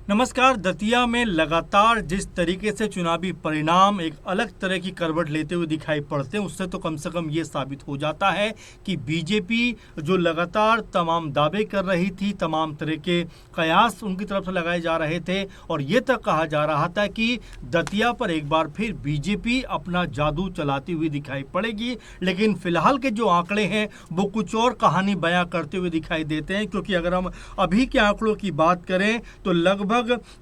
नमस्कार। दतिया में लगातार जिस तरीके से चुनावी परिणाम एक अलग तरह की करवट लेते हुए दिखाई पड़ते हैं, उससे तो कम से कम ये साबित हो जाता है कि बीजेपी जो लगातार तमाम दावे कर रही थी, तमाम तरह के कयास उनकी तरफ से लगाए जा रहे थे और ये तक कहा जा रहा था कि दतिया पर एक बार फिर बीजेपी अपना जादू चलाती हुई दिखाई पड़ेगी। लेकिन फिलहाल के जो आंकड़े हैं वो कुछ और कहानी बयां करते हुए दिखाई देते हैं, क्योंकि अगर हम अभी के आंकड़ों की बात करें तो लगभग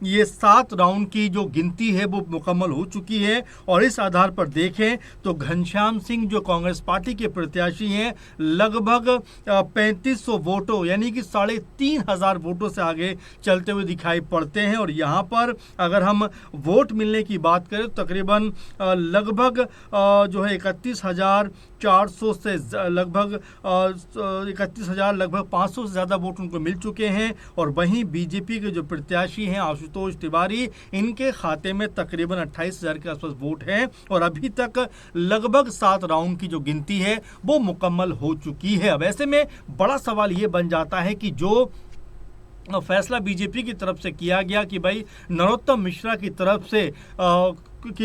ये 7 राउंड की जो गिनती है वो मुकम्मल हो चुकी है। और इस आधार पर देखें तो घनश्याम सिंह जो कांग्रेस पार्टी के प्रत्याशी हैं, लगभग 3500 वोटों यानी कि 3500 वोटों से आगे चलते हुए दिखाई पड़ते हैं। और यहाँ पर अगर हम वोट मिलने की बात करें तो तकरीबन लगभग जो है 31,400 से लगभग 31,000 लगभग 500 से ज़्यादा वोट उनको मिल चुके हैं। और वहीं बीजेपी के जो प्रत्याशी हैं आशुतोष तिवारी, इनके खाते में तकरीबन 28,000 के आसपास वोट हैं और अभी तक लगभग 7 राउंड की जो गिनती है वो मुकम्मल हो चुकी है। अब ऐसे में बड़ा सवाल ये बन जाता है कि जो फैसला बीजेपी की तरफ से किया गया कि भाई नरोत्तम मिश्रा की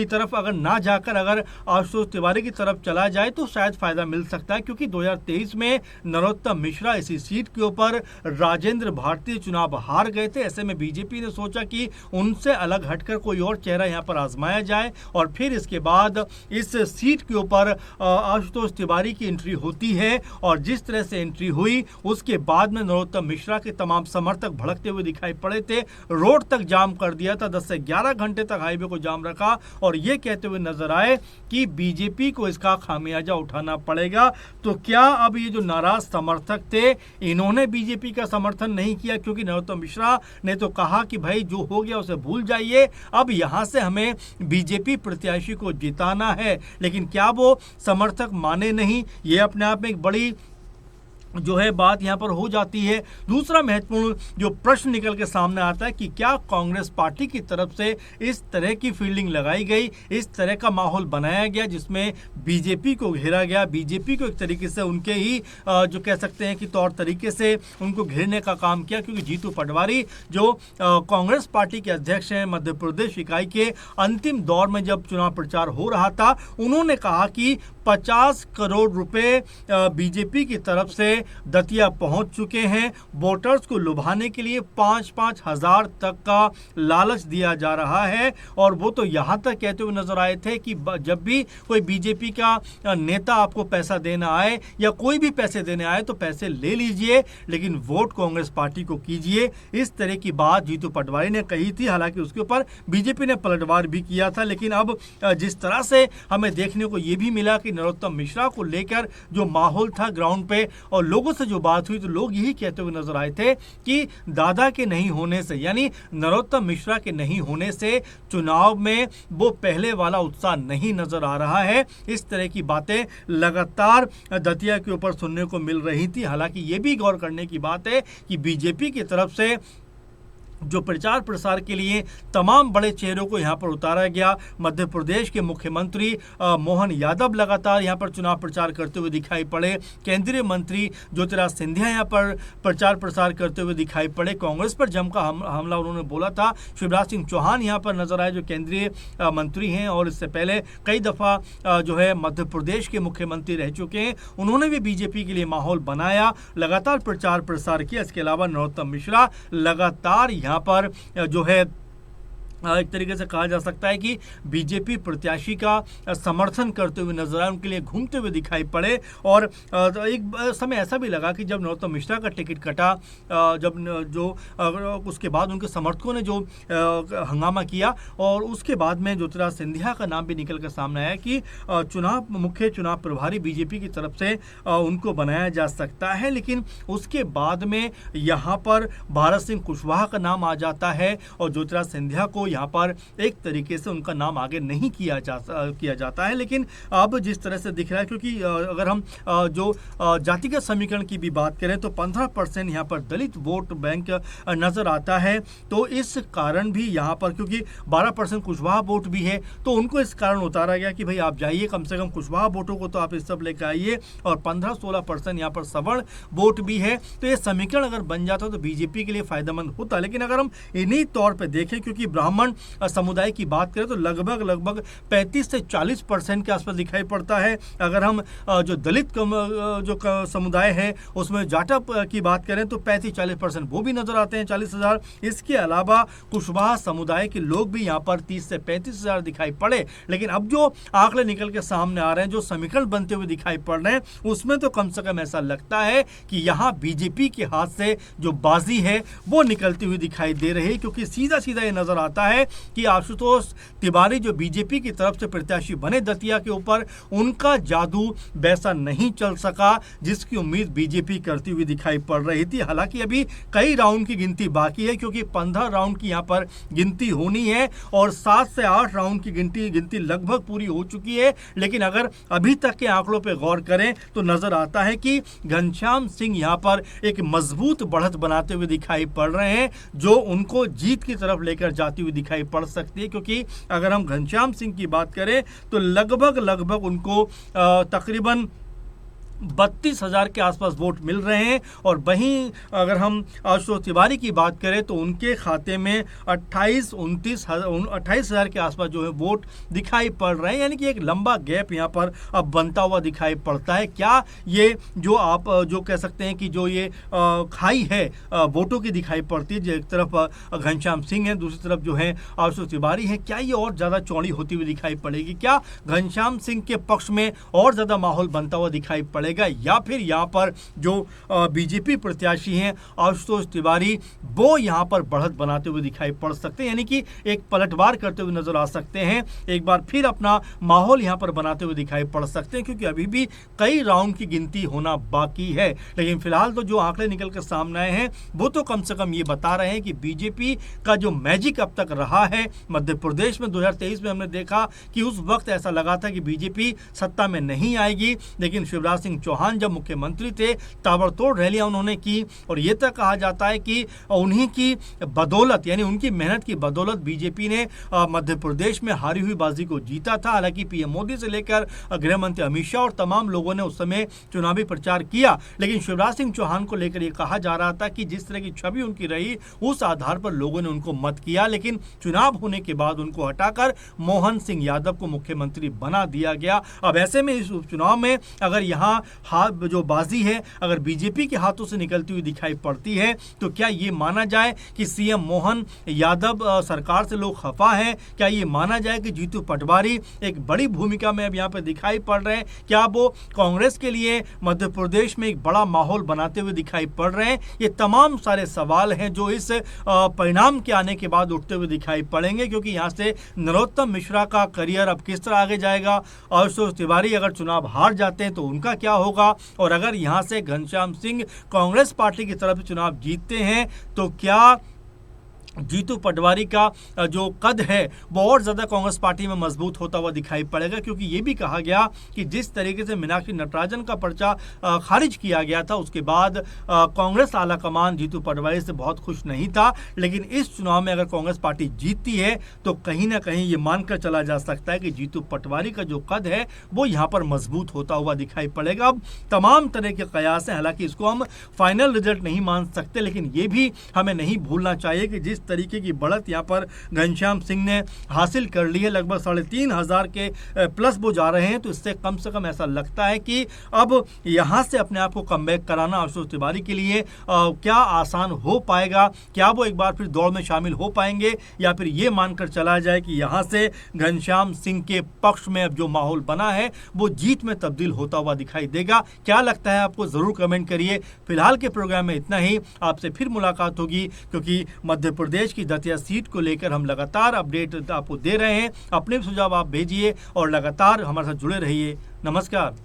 तरफ अगर ना जाकर अगर आशुतोष तिवारी की तरफ चला जाए तो शायद फायदा मिल सकता है, क्योंकि 2023 में नरोत्तम मिश्रा इसी सीट के ऊपर राजेंद्र भारती चुनाव हार गए थे। ऐसे में बीजेपी ने सोचा कि उनसे अलग हटकर कोई और चेहरा यहां पर आजमाया जाए और फिर इसके बाद इस सीट के ऊपर आशुतोष तिवारी की एंट्री होती है। और जिस तरह से एंट्री हुई उसके बाद में नरोत्तम मिश्रा के तमाम समर्थक भड़कते हुए दिखाई पड़े थे, रोड तक जाम कर दिया था, 10 से 11 घंटे तक हाईवे को जाम रखा और ये कहते हुए नजर आए कि बीजेपी को इसका खामियाजा उठाना पड़ेगा। तो क्या अब ये जो नाराज समर्थक थे इन्होंने बीजेपी का समर्थन नहीं किया, क्योंकि नरोत्तम मिश्रा ने तो कहा कि भाई जो हो गया उसे भूल जाइए, अब यहां से हमें बीजेपी प्रत्याशी को जिताना है। लेकिन क्या वो समर्थक माने नहीं, ये अपने आप में एक बड़ी जो है बात यहां पर हो जाती है। दूसरा महत्वपूर्ण जो प्रश्न निकल के सामने आता है कि क्या कांग्रेस पार्टी की तरफ से इस तरह की फील्डिंग लगाई गई, इस तरह का माहौल बनाया गया जिसमें बीजेपी को घेरा गया, बीजेपी को एक तरीके से उनके ही जो कह सकते हैं कि तौर तरीके से उनको घेरने का काम किया। क्योंकि जीतू पटवारी जो कांग्रेस पार्टी के अध्यक्ष हैं मध्य प्रदेश इकाई के, अंतिम दौर में जब चुनाव प्रचार हो रहा था उन्होंने कहा कि 50 करोड़ रुपए बीजेपी की तरफ से दतिया पहुंच चुके हैं। वोटर्स को लुभाने के लिए 5-5 हजार तक का लालच दिया जा रहा है। और वो तो यहां तक कहते हुए नजर आए थे कि जब भी कोई बीजेपी का नेता आपको पैसा देना आए या कोई भी पैसे देने आए तो पैसे ले लीजिए, लेकिन वोट कांग्रेस पार्टी को कीजिए। इस तरह की बात जीतू पटवारी ने कही थी। हालांकि उसके ऊपर बीजेपी ने पलटवार भी किया था। लेकिन अब जिस तरह से हमें देखने को यह भी मिला कि नरोत्तम मिश्रा को लेकर जो माहौल था ग्राउंड पे और लोगों से जो बात हुई तो लोग यही कहते हुए नजर आए थे कि दादा के नहीं होने से यानी नरोत्तम मिश्रा के नहीं होने से चुनाव में वो पहले वाला उत्साह नहीं नजर आ रहा है। इस तरह की बातें लगातार दतिया के ऊपर सुनने को मिल रही थी। हालांकि ये भी गौर करने की बात है कि बीजेपी की तरफ से जो प्रचार प्रसार के लिए तमाम बड़े चेहरों को यहां पर उतारा गया। मध्य प्रदेश के मुख्यमंत्री मोहन यादव लगातार यहां पर चुनाव प्रचार करते हुए दिखाई पड़े। केंद्रीय मंत्री ज्योतिराज सिंधिया यहां पर प्रचार प्रसार करते हुए दिखाई पड़े। कांग्रेस पर जमकर हमला उन्होंने बोला था। शिवराज सिंह चौहान यहां पर नजर आए जो केंद्रीय मंत्री हैं और इससे पहले कई दफा जो है मध्य प्रदेश के मुख्यमंत्री रह चुके हैं। उन्होंने भी बीजेपी के लिए माहौल बनाया, लगातार प्रचार प्रसार किया। इसके अलावा नरोत्तम मिश्रा लगातार यहाँ पर जो है एक तरीके से कहा जा सकता है कि बीजेपी प्रत्याशी का समर्थन करते हुए नजर आए, उनके लिए घूमते हुए दिखाई पड़े। और एक समय ऐसा भी लगा कि जब नरोत्तम मिश्रा का टिकट कटा, जब जो उसके बाद उनके समर्थकों ने जो हंगामा किया और उसके बाद में ज्योतिराज सिंधिया का नाम भी निकल कर सामने आया कि मुख्य चुनाव प्रभारी बीजेपी की तरफ से उनको बनाया जा सकता है। लेकिन उसके बाद में यहाँ पर भारत सिंह कुशवाहा का नाम आ जाता है और ज्योतिराज सिंधिया को यहाँ पर एक तरीके से उनका नाम आगे नहीं किया जाता है। लेकिन अब जिस तरह से दिख रहा है, क्योंकि अगर हम जो जातिगत समीकरण की भी बात करें तो 15% यहाँ पर दलित वोट बैंक नजर आता है। तो इस कारण भी यहाँ पर, क्योंकि 12% कुशवाहा वोट भी है, तो उनको इस कारण उतारा गया कि भाई आप जाइए, कम से कम कुशवाहा वोटों को तो आप इस सब लेकर आइए, और 15-16% यहाँ पर सवर्ण वोट भी है। तो ये समीकरण अगर बन जाता तो बीजेपी के लिए फायदेमंद होता। लेकिन अगर हम इन्हीं तौर पे देखें, क्योंकि ब्राह्मण समुदाय की बात करें तो लगभग 35 से 40% के आसपास दिखाई पड़ता है। अगर हम जो दलित जो समुदाय है उसमें जाटव की बात करें तो 35-40% वो भी नजर आते हैं, 40,000। इसके अलावा कुशवाहा समुदाय के लोग भी यहाँ पर 30 से 35,000 दिखाई पड़े। लेकिन अब जो आंकड़े निकल के सामने आ रहे हैं, जो समीकरण बनते हुए दिखाई पड़ रहे हैं, उसमें तो कम से कम ऐसा लगता है कि यहाँ बीजेपी के हाथ से जो बाजी है वो निकलती हुई दिखाई दे रही है। क्योंकि सीधा सीधा ये नजर आता है कि आशुतोष तिवारी जो बीजेपी की तरफ से प्रत्याशी बने दतिया के ऊपर, उनका जादू वैसा नहीं चल सका जिसकी उम्मीद बीजेपी करती हुई दिखाई पड़ रही थी। हालांकि अभी कई राउंड की गिनती बाकी है, क्योंकि 15 राउंड की यहाँ पर गिनती होनी है और 7 से 8 राउंड की गिनती लगभग पूरी हो चुकी है। लेकिन अगर अभी तक के आंकड़ों पर गौर करें तो नजर आता है कि घनश्याम सिंह यहाँ पर एक मजबूत बढ़त बनाते हुए दिखाई पड़ रहे हैं, जो उनको जीत की तरफ लेकर जाती हुई दिखाई पड़ सकती है। क्योंकि अगर हम घनश्याम सिंह की बात करें तो लगभग उनको तकरीबन 32,000 के आसपास वोट मिल रहे हैं। और वहीं अगर हम आशुतोष तिवारी की बात करें तो उनके खाते में 28,000 के आसपास जो है वोट दिखाई पड़ रहे हैं। यानी कि एक लंबा गैप यहाँ पर अब बनता हुआ दिखाई पड़ता है। क्या ये जो आप जो कह सकते हैं कि जो ये खाई है वोटों की दिखाई पड़ती है, जो एक तरफ घनश्याम सिंह है, दूसरी तरफ जो है आशुतोष तिवारी है, क्या ये और ज़्यादा चौड़ी होती हुई दिखाई पड़ेगी? क्या घनश्याम सिंह के पक्ष में और ज़्यादा माहौल बनता हुआ दिखाई पड़ेगा, या फिर यहाँ पर जो बीजेपी प्रत्याशी हैं आशुतोष तिवारी, वो यहाँ पर बढ़त बनाते हुए दिखाई पड़ सकते हैं, यानी कि एक पलटवार करते हुए नजर आ सकते हैं, एक बार फिर अपना माहौल यहाँ पर बनाते हुए दिखाई पड़ सकते हैं। क्योंकि अभी भी कई राउंड की गिनती होना बाकी है। लेकिन फिलहाल तो जो आंकड़े निकल कर सामने आए हैं वो तो कम से कम ये बता रहे हैं कि बीजेपी का जो मैजिक अब तक रहा है मध्य प्रदेश में 2023 में हमने देखा कि उस वक्त ऐसा लगा था कि बीजेपी सत्ता में नहीं आएगी, लेकिन शिवराज सिंह चौहान जब मुख्यमंत्री थे ताबड़तोड़ रैलियां उन्होंने की, और ये तक कहा जाता है कि उन्हीं की बदौलत, यानी उनकी मेहनत की बदौलत बीजेपी ने मध्य प्रदेश में हारी हुई बाजी को जीता था। हालांकि पीएम मोदी से लेकर गृह मंत्री अमित शाह और तमाम लोगों ने उस समय चुनावी प्रचार किया, लेकिन शिवराज सिंह चौहान को लेकर यह कहा जा रहा था कि जिस तरह की छवि उनकी रही उस आधार पर लोगों ने उनको मत किया। लेकिन चुनाव होने के बाद उनको हटाकर मोहन सिंह यादव को मुख्यमंत्री बना दिया गया। अब ऐसे में इस उपचुनाव में अगर यहाँ जो बाजी है अगर बीजेपी के हाथों से निकलती हुई दिखाई पड़ती है तो क्या ये माना जाए कि सीएम मोहन यादव सरकार से लोग खफा हैं? क्या ये माना जाए कि जीतू पटवारी एक बड़ी भूमिका में अब यहाँ पे दिखाई पड़ रहे हैं? क्या वो कांग्रेस के लिए मध्य प्रदेश में एक बड़ा माहौल बनाते हुए दिखाई पड़ रहे हैं? ये तमाम सारे सवाल हैं जो इस परिणाम के आने के बाद उठते हुए दिखाई पड़ेंगे, क्योंकि यहाँ से नरोत्तम मिश्रा का करियर अब किस तरह आगे जाएगा, आशुतोष तिवारी अगर चुनाव हार जाते हैं तो उनका क्या होगा, और अगर यहाँ से घनश्याम सिंह कांग्रेस पार्टी की तरफ से चुनाव जीतते हैं तो क्या जीतू पटवारी का जो कद है वो और ज़्यादा कांग्रेस पार्टी में मजबूत होता हुआ दिखाई पड़ेगा? क्योंकि ये भी कहा गया कि जिस तरीके से मीनाक्षी नटराजन का पर्चा खारिज किया गया था उसके बाद कांग्रेस आला कमान जीतू पटवारी से बहुत खुश नहीं था। लेकिन इस चुनाव में अगर कांग्रेस पार्टी जीतती है तो कहीं ना कहीं ये मानकर चला जा सकता है कि जीतू पटवारी का जो कद है वो यहाँ पर मजबूत होता हुआ दिखाई पड़ेगा। अब तमाम तरह के कयास हैं, हालांकि इसको हम फाइनल रिजल्ट नहीं मान सकते, लेकिन ये भी हमें नहीं भूलना चाहिए कि जिस तरीके की बढ़त यहाँ पर घनश्याम सिंह ने हासिल कर ली है, लगभग 3,500 के प्लस वो जा रहे हैं, तो इससे कम से कम ऐसा लगता है कि अब यहाँ से अपने आप को कमबैक कराना आशुतोष तिवारी के लिए क्या आसान हो पाएगा? क्या वो एक बार फिर दौड़ में शामिल हो पाएंगे, या फिर ये मानकर चला जाए कि यहाँ से घनश्याम सिंह के पक्ष में अब जो माहौल बना है वो जीत में तब्दील होता हुआ दिखाई देगा? क्या लगता है आपको, जरूर कमेंट करिए। फिलहाल के प्रोग्राम में इतना ही, आपसे फिर मुलाकात होगी, क्योंकि मध्य प्रदेश की दतिया सीट को लेकर हम लगातार अपडेट आपको दे रहे हैं। अपने सुझाव आप भेजिए और लगातार हमारे साथ जुड़े रहिए। नमस्कार।